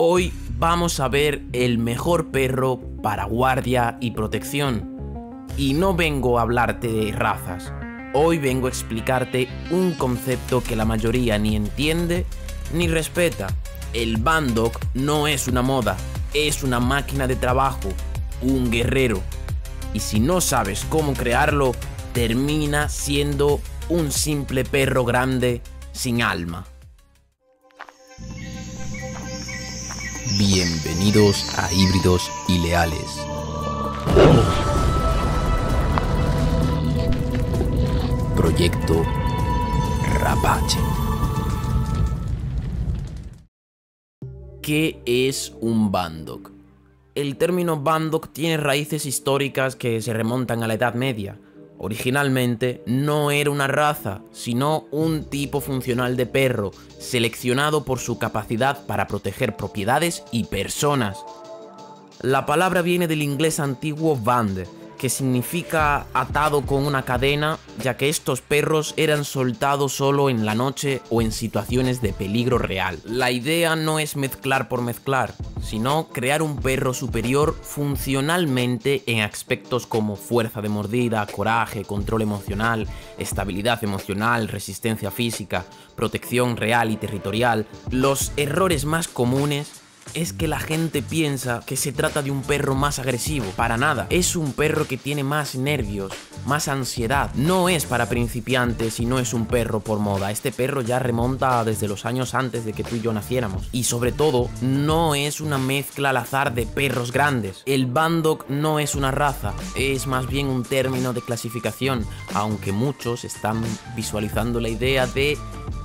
Hoy vamos a ver el mejor perro para guardia y protección. Y no vengo a hablarte de razas. Hoy vengo a explicarte un concepto que la mayoría ni entiende ni respeta. El Bandog no es una moda, es una máquina de trabajo, un guerrero. Y si no sabes cómo crearlo, termina siendo un simple perro grande sin alma. Bienvenidos a Híbridos y Leales. Proyecto Rapache. ¿Qué es un Bandog? El término Bandog tiene raíces históricas que se remontan a la Edad Media. Originalmente no era una raza, sino un tipo funcional de perro, seleccionado por su capacidad para proteger propiedades y personas. La palabra viene del inglés antiguo band, que significa atado con una cadena, ya que estos perros eran soltados solo en la noche o en situaciones de peligro real. La idea no es mezclar por mezclar, sino crear un perro superior funcionalmente en aspectos como fuerza de mordida, coraje, control emocional, estabilidad emocional, resistencia física, protección real y territorial. Los errores más comunes es que la gente piensa que se trata de un perro más agresivo. Para nada, es un perro que tiene más nervios, más ansiedad. No es para principiantes y no es un perro por moda. Este perro ya remonta desde los años antes de que tú y yo naciéramos. Y sobre todo, no es una mezcla al azar de perros grandes. El Bandog no es una raza, es más bien un término de clasificación, aunque muchos están visualizando la idea de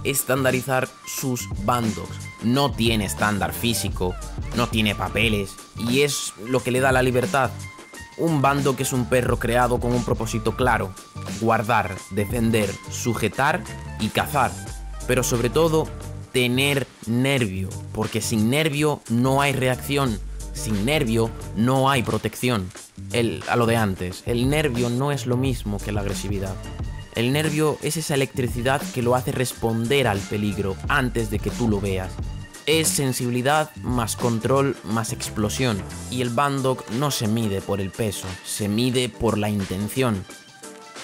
estandarizar sus Bandogs. No tiene estándar físico, no tiene papeles y es lo que le da la libertad. Un Bandog es un perro creado con un propósito claro: guardar, defender, sujetar y cazar. Pero sobre todo, tener nervio, porque sin nervio no hay reacción, sin nervio no hay protección. A lo de antes, el nervio no es lo mismo que la agresividad. El nervio es esa electricidad que lo hace responder al peligro antes de que tú lo veas. Es sensibilidad más control más explosión. Y el Bandog no se mide por el peso, se mide por la intención.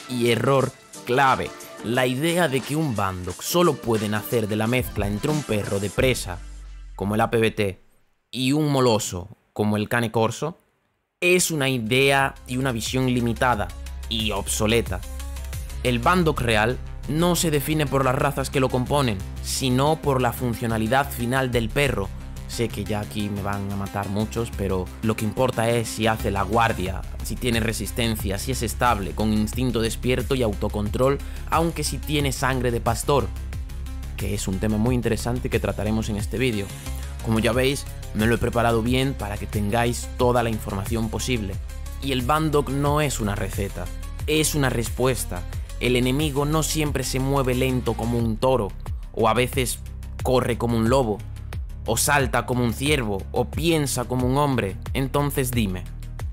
Y error clave: la idea de que un Bandog solo puede nacer de la mezcla entre un perro de presa, como el APBT, y un moloso, como el Cane Corso, es una idea y una visión limitada y obsoleta. El Bandog real no se define por las razas que lo componen, sino por la funcionalidad final del perro. Sé que ya aquí me van a matar muchos, pero lo que importa es si hace la guardia, si tiene resistencia, si es estable, con instinto despierto y autocontrol, aunque si tiene sangre de pastor, que es un tema muy interesante que trataremos en este vídeo. Como ya veis, me lo he preparado bien para que tengáis toda la información posible. Y el Bandog no es una receta, es una respuesta. El enemigo no siempre se mueve lento como un toro, o a veces corre como un lobo, o salta como un ciervo, o piensa como un hombre. Entonces dime,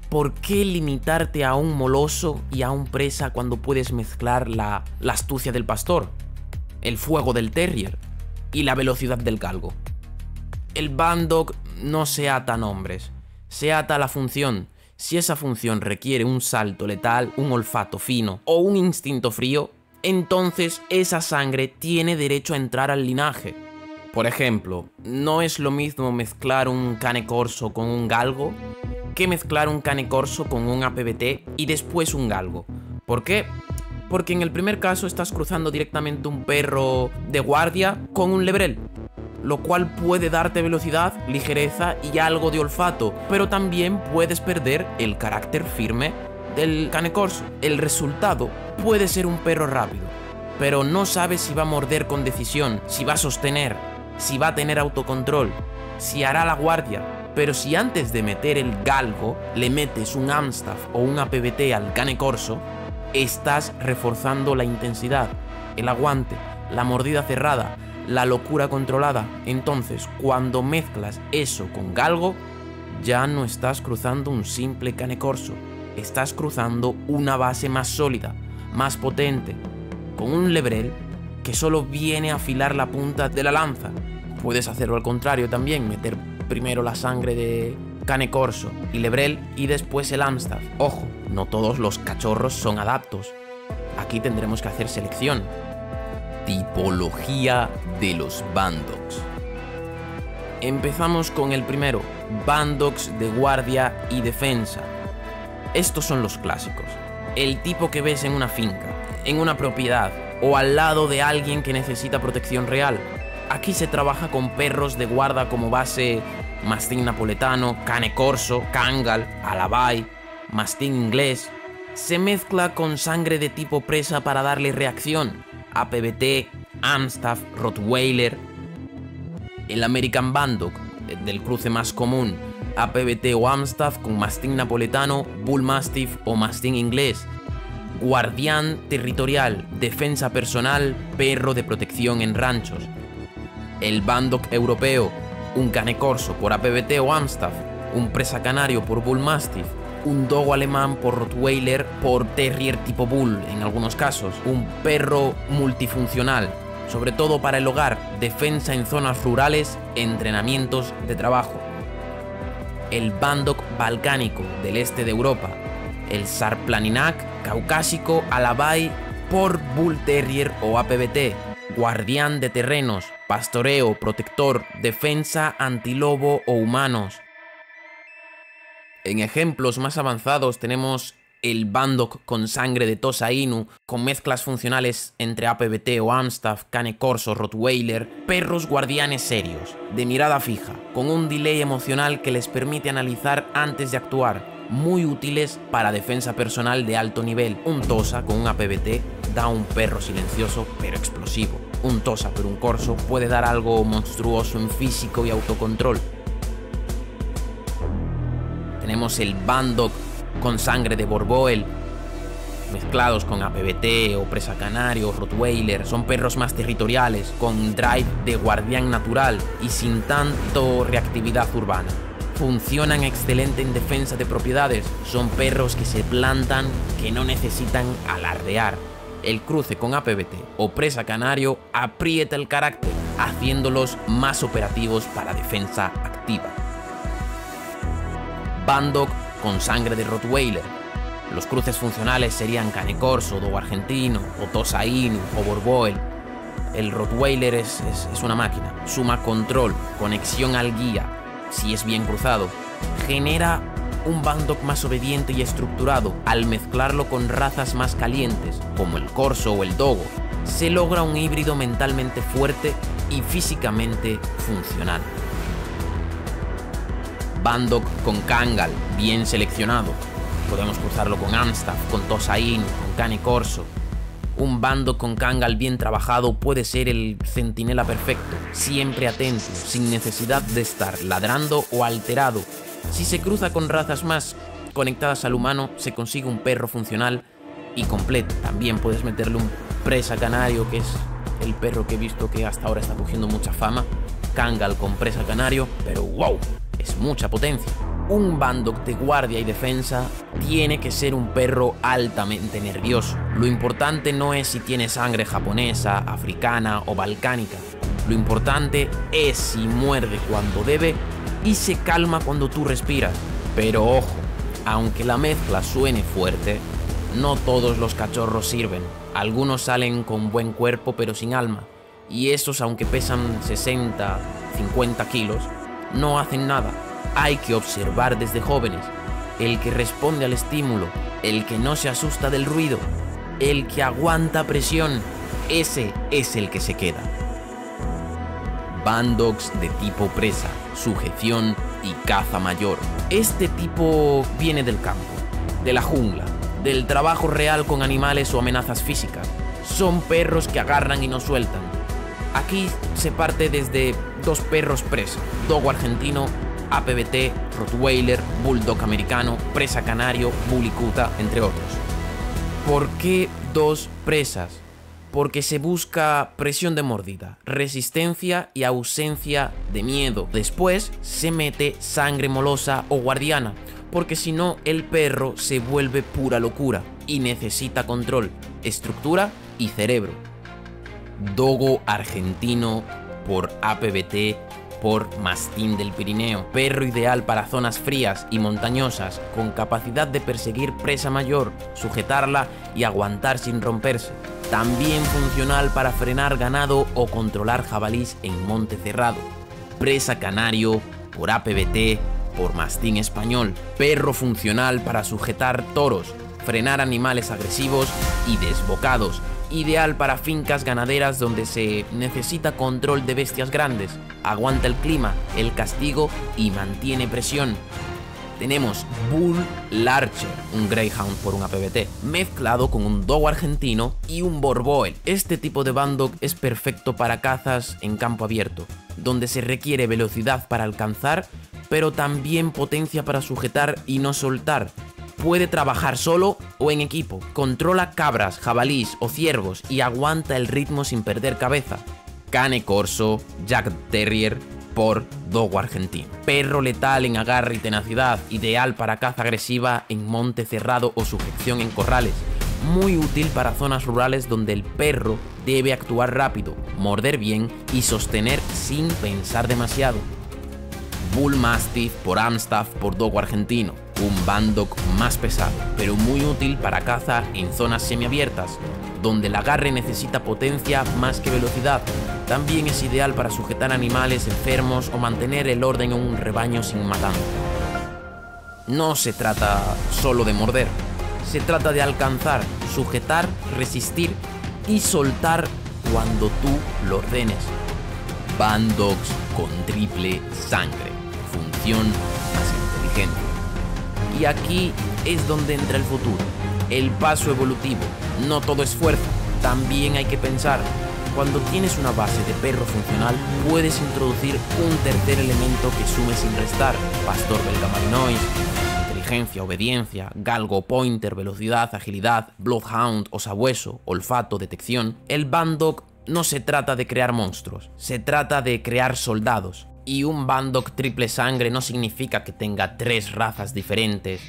¿por qué limitarte a un moloso y a un presa cuando puedes mezclar la astucia del pastor, el fuego del terrier y la velocidad del galgo? El Bandog no se ata a nombres, se ata a la función. Si esa función requiere un salto letal, un olfato fino o un instinto frío, entonces esa sangre tiene derecho a entrar al linaje. Por ejemplo, no es lo mismo mezclar un Cane Corso con un galgo que mezclar un Cane Corso con un APBT y después un galgo. ¿Por qué? Porque en el primer caso estás cruzando directamente un perro de guardia con un lebrel, lo cual puede darte velocidad, ligereza y algo de olfato, pero también puedes perder el carácter firme del Cane Corso. El resultado puede ser un perro rápido, pero no sabes si va a morder con decisión, si va a sostener, si va a tener autocontrol, si hará la guardia. Pero si antes de meter el galgo le metes un Amstaff o un APBT al Cane Corso, estás reforzando la intensidad, el aguante, la mordida cerrada, la locura controlada. Entonces, cuando mezclas eso con galgo, ya no estás cruzando un simple Cane Corso, estás cruzando una base más sólida, más potente, con un lebrel que solo viene a afilar la punta de la lanza. Puedes hacerlo al contrario también, meter primero la sangre de Cane Corso y Lebrel y después el Amstaff. Ojo, no todos los cachorros son adaptos. Aquí tendremos que hacer selección. Tipología de los Bandogs. Empezamos con el primero, Bandogs de guardia y defensa. Estos son los clásicos. El tipo que ves en una finca, en una propiedad o al lado de alguien que necesita protección real. Aquí se trabaja con perros de guarda como base mastín napoletano, cane corso, kangal, alabay, mastín inglés. Se mezcla con sangre de tipo presa para darle reacción, APBT, Amstaff, Rottweiler. El American Bandog, del cruce más común, APBT o Amstaff con mastín napoletano, Bull Mastiff o mastín inglés. Guardián territorial, defensa personal, perro de protección en ranchos. El Bandog europeo, un cane corso por APBT o Amstaff, un presa canario por Bull Mastiff, un dogo alemán por Rottweiler, por terrier tipo Bull en algunos casos, un perro multifuncional, sobre todo para el hogar, defensa en zonas rurales, entrenamientos de trabajo. El Bandog balcánico del este de Europa, el Sarplaninac caucásico alabay por Bull Terrier o APBT, guardián de terrenos, pastoreo, protector, defensa antilobo o humanos. En ejemplos más avanzados tenemos el Bandog con sangre de Tosa Inu, con mezclas funcionales entre APBT o Amstaff, cane corso, Rottweiler, perros guardianes serios, de mirada fija, con un delay emocional que les permite analizar antes de actuar, muy útiles para defensa personal de alto nivel. Un Tosa con un APBT da un perro silencioso pero explosivo. Un Tosa por un corso puede dar algo monstruoso en físico y autocontrol. Tenemos el Bandog con sangre de Borboel, mezclados con APBT o presa canario, Rottweiler. Son perros más territoriales, con drive de guardián natural y sin tanto reactividad urbana. Funcionan excelente en defensa de propiedades. Son perros que se plantan, que no necesitan alardear. El cruce con APBT o presa canario aprieta el carácter, haciéndolos más operativos para defensa activa. Bandog con sangre de Rottweiler. Los cruces funcionales serían cane corso, dogo argentino, o Tosa Inu, o Borboel. El Rottweiler es una máquina. Suma control, conexión al guía, si es bien cruzado. Genera un Bandog más obediente y estructurado. Al mezclarlo con razas más calientes, como el corso o el dogo, se logra un híbrido mentalmente fuerte y físicamente funcional. Bandog con kangal, bien seleccionado. Podemos cruzarlo con Amstaff, con Tosa Inu, con cane corso. Un Bandog con kangal bien trabajado puede ser el centinela perfecto, siempre atento, sin necesidad de estar ladrando o alterado. Si se cruza con razas más conectadas al humano, se consigue un perro funcional y completo. También puedes meterle un presa canario, que es el perro que he visto que hasta ahora está cogiendo mucha fama. Kangal con presa canario, pero wow, es mucha potencia. Un Bandog de guardia y defensa tiene que ser un perro altamente nervioso. Lo importante no es si tiene sangre japonesa, africana o balcánica. Lo importante es si muerde cuando debe y se calma cuando tú respiras. Pero ojo, aunque la mezcla suene fuerte, no todos los cachorros sirven. Algunos salen con buen cuerpo pero sin alma. Y esos, aunque pesan 60, 50 kilos, no hacen nada. Hay que observar desde jóvenes. El que responde al estímulo, el que no se asusta del ruido, el que aguanta presión, ese es el que se queda. Bandogs de tipo presa, sujeción y caza mayor. Este tipo viene del campo, de la jungla, del trabajo real con animales o amenazas físicas. Son perros que agarran y no sueltan. Aquí se parte desde dos perros presa, dogo argentino, APBT, Rottweiler, Bulldog americano, presa canario, Bullicuta, entre otros. ¿Por qué dos presas? Porque se busca presión de mordida, resistencia y ausencia de miedo. Después se mete sangre molosa o guardiana, porque si no el perro se vuelve pura locura y necesita control, estructura y cerebro. Dogo argentino por APBT por Mastín del Pirineo, perro ideal para zonas frías y montañosas, con capacidad de perseguir presa mayor, sujetarla y aguantar sin romperse. También funcional para frenar ganado o controlar jabalís en monte cerrado. Presa canario por APBT, por Mastín español, perro funcional para sujetar toros, frenar animales agresivos y desbocados, ideal para fincas ganaderas donde se necesita control de bestias grandes, aguanta el clima, el castigo y mantiene presión. Tenemos Bull Larcher, un Greyhound por un APBT, mezclado con un Dogo argentino y un Borboel. Este tipo de Bandog es perfecto para cazas en campo abierto, donde se requiere velocidad para alcanzar, pero también potencia para sujetar y no soltar. Puede trabajar solo o en equipo, controla cabras, jabalís o ciervos y aguanta el ritmo sin perder cabeza. Cane Corso, Jack Terrier por Dogo argentino. Perro letal en agarre y tenacidad, ideal para caza agresiva en monte cerrado o sujeción en corrales. Muy útil para zonas rurales donde el perro debe actuar rápido, morder bien y sostener sin pensar demasiado. Bull Mastiff por Amstaff por Dogo argentino, un Bandog más pesado, pero muy útil para caza en zonas semiabiertas, donde el agarre necesita potencia más que velocidad. También es ideal para sujetar animales enfermos o mantener el orden en un rebaño sin matanza. No se trata solo de morder, se trata de alcanzar, sujetar, resistir y soltar cuando tú lo ordenes. Bandogs con triple sangre, función más inteligente. Y aquí es donde entra el futuro, el paso evolutivo. No todo es fuerza, también hay que pensar. Cuando tienes una base de perro funcional, puedes introducir un tercer elemento que sume sin restar. Pastor belga malinois, inteligencia, obediencia, galgo, pointer, velocidad, agilidad, bloodhound o sabueso, olfato, detección. El Bandog no se trata de crear monstruos, se trata de crear soldados. Y un Bandog triple sangre no significa que tenga 3 razas diferentes,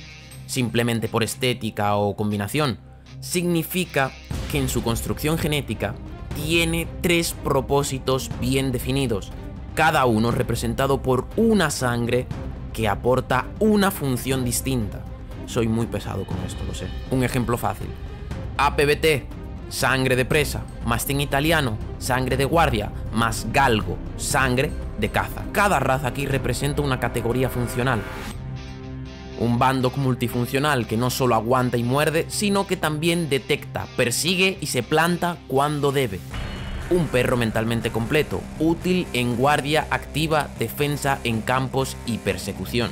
simplemente por estética o combinación. Significa que en su construcción genética tiene 3 propósitos bien definidos, cada uno representado por una sangre que aporta una función distinta. Soy muy pesado con esto, lo sé. Un ejemplo fácil. APBT, sangre de presa, Mastín italiano, sangre de guardia, más galgo, sangre de caza. Cada raza aquí representa una categoría funcional. Un Bandog multifuncional que no solo aguanta y muerde, sino que también detecta, persigue y se planta cuando debe. Un perro mentalmente completo, útil en guardia activa, defensa en campos y persecución.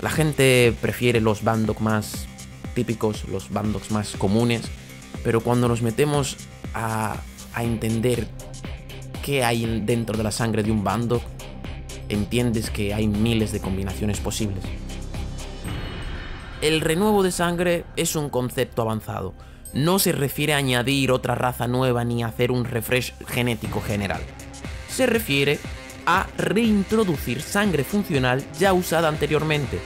La gente prefiere los Bandog más típicos, los Bandogs más comunes, pero cuando nos metemos a entender qué hay dentro de la sangre de un Bandog, entiendes que hay miles de combinaciones posibles. El renuevo de sangre es un concepto avanzado. No se refiere a añadir otra raza nueva ni a hacer un refresh genético general. Se refiere a reintroducir sangre funcional ya usada anteriormente,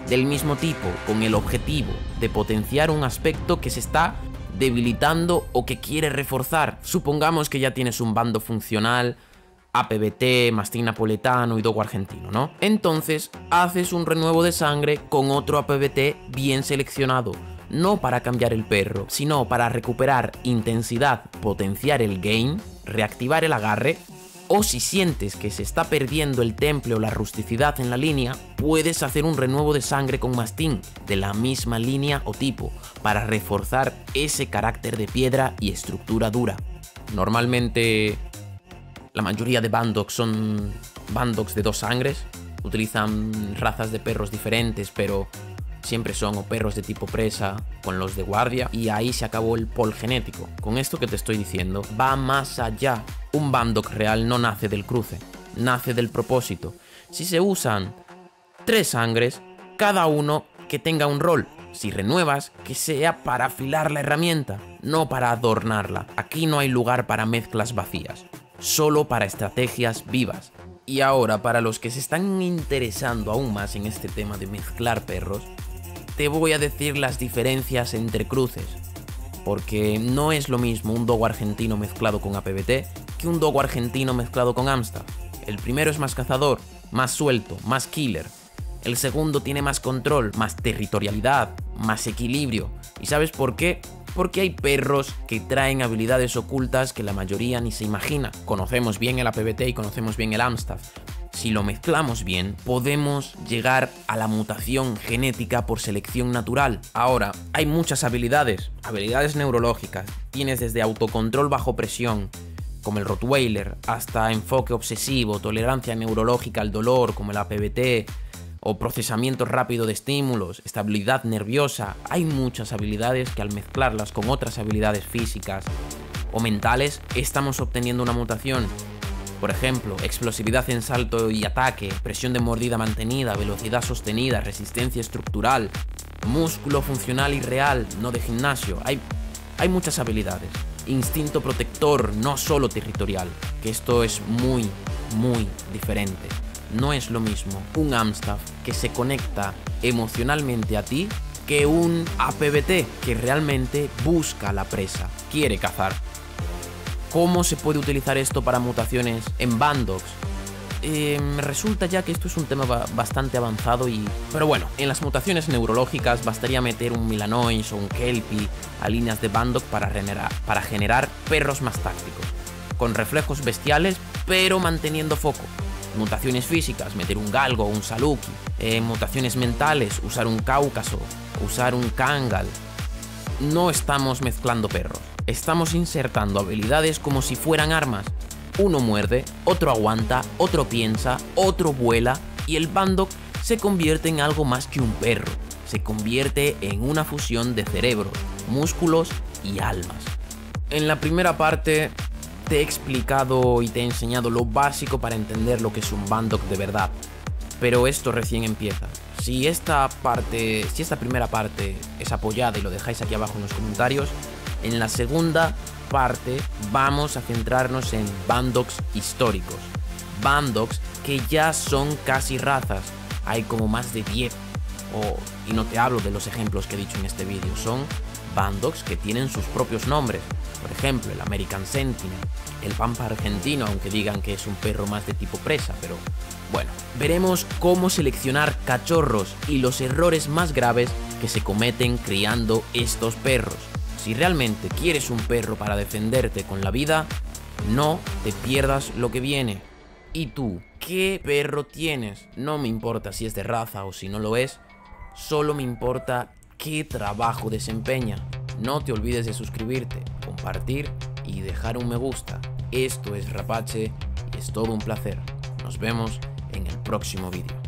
del mismo tipo, con el objetivo de potenciar un aspecto que se está debilitando o que quiere reforzar. Supongamos que ya tienes un bando funcional, APBT, Mastín napoletano y Dogo argentino, ¿no? Entonces haces un renuevo de sangre con otro APBT bien seleccionado, no para cambiar el perro, sino para recuperar intensidad, potenciar el gain, reactivar el agarre, o si sientes que se está perdiendo el temple o la rusticidad en la línea, puedes hacer un renuevo de sangre con Mastín de la misma línea o tipo, para reforzar ese carácter de piedra y estructura dura. Normalmente la mayoría de Bandogs son Bandogs de 2 sangres, utilizan razas de perros diferentes, pero siempre son o perros de tipo presa con los de guardia, y ahí se acabó el pool genético. Con esto que te estoy diciendo, va más allá. Un Bandog real no nace del cruce, nace del propósito. Si se usan 3 sangres, cada uno que tenga un rol. Si renuevas, que sea para afilar la herramienta, no para adornarla. Aquí no hay lugar para mezclas vacías, solo para estrategias vivas. Y ahora, para los que se están interesando aún más en este tema de mezclar perros, te voy a decir las diferencias entre cruces, porque no es lo mismo un Dogo argentino mezclado con APBT que un Dogo argentino mezclado con Amstaff. El primero es más cazador, más suelto, más killer. El segundo tiene más control, más territorialidad, más equilibrio. ¿Y sabes por qué? Porque hay perros que traen habilidades ocultas que la mayoría ni se imagina. Conocemos bien el APBT y conocemos bien el Amstaff. Si lo mezclamos bien, podemos llegar a la mutación genética por selección natural. Ahora, hay muchas habilidades neurológicas. Tienes desde autocontrol bajo presión, como el Rottweiler, hasta enfoque obsesivo, tolerancia neurológica al dolor, como el APBT, o procesamiento rápido de estímulos, estabilidad nerviosa. Hay muchas habilidades que al mezclarlas con otras habilidades físicas o mentales, estamos obteniendo una mutación. Por ejemplo, explosividad en salto y ataque, presión de mordida mantenida, velocidad sostenida, resistencia estructural, músculo funcional y real, no de gimnasio. Hay muchas habilidades. Instinto protector, no solo territorial, que esto es muy diferente. No es lo mismo un Amstaff que se conecta emocionalmente a ti que un APBT que realmente busca la presa, quiere cazar. ¿Cómo se puede utilizar esto para mutaciones en Bandogs? Me resulta ya que esto es un tema bastante avanzado pero bueno, en las mutaciones neurológicas bastaría meter un Milanois o un Kelpie a líneas de Bandog para generar perros más tácticos, con reflejos bestiales pero manteniendo foco. Mutaciones físicas, meter un Galgo o un Saluki. Mutaciones mentales, usar un Cáucaso, usar un Kangal. No estamos mezclando perros, estamos insertando habilidades como si fueran armas. Uno muerde, otro aguanta, otro piensa, otro vuela, y el Bandog se convierte en algo más que un perro. Se convierte en una fusión de cerebros, músculos y almas. En la primera parte te he explicado y te he enseñado lo básico para entender lo que es un Bandog de verdad, pero esto recién empieza. Si esta primera parte es apoyada y lo dejáis aquí abajo en los comentarios, en la segunda parte vamos a centrarnos en Bandogs históricos, Bandogs que ya son casi razas. Hay como más de 10, y no te hablo de los ejemplos que he dicho en este vídeo, son Bandogs que tienen sus propios nombres. Por ejemplo, el American Sentinel, el Pampa argentino, aunque digan que es un perro más de tipo presa, pero bueno. Veremos cómo seleccionar cachorros y los errores más graves que se cometen criando estos perros. Si realmente quieres un perro para defenderte con la vida, no te pierdas lo que viene. ¿Y tú, qué perro tienes? No me importa si es de raza o si no lo es, solo me importa qué trabajo desempeña. No te olvides de suscribirte, compartir y dejar un me gusta. Esto es Rapache y es todo un placer. Nos vemos en el próximo vídeo.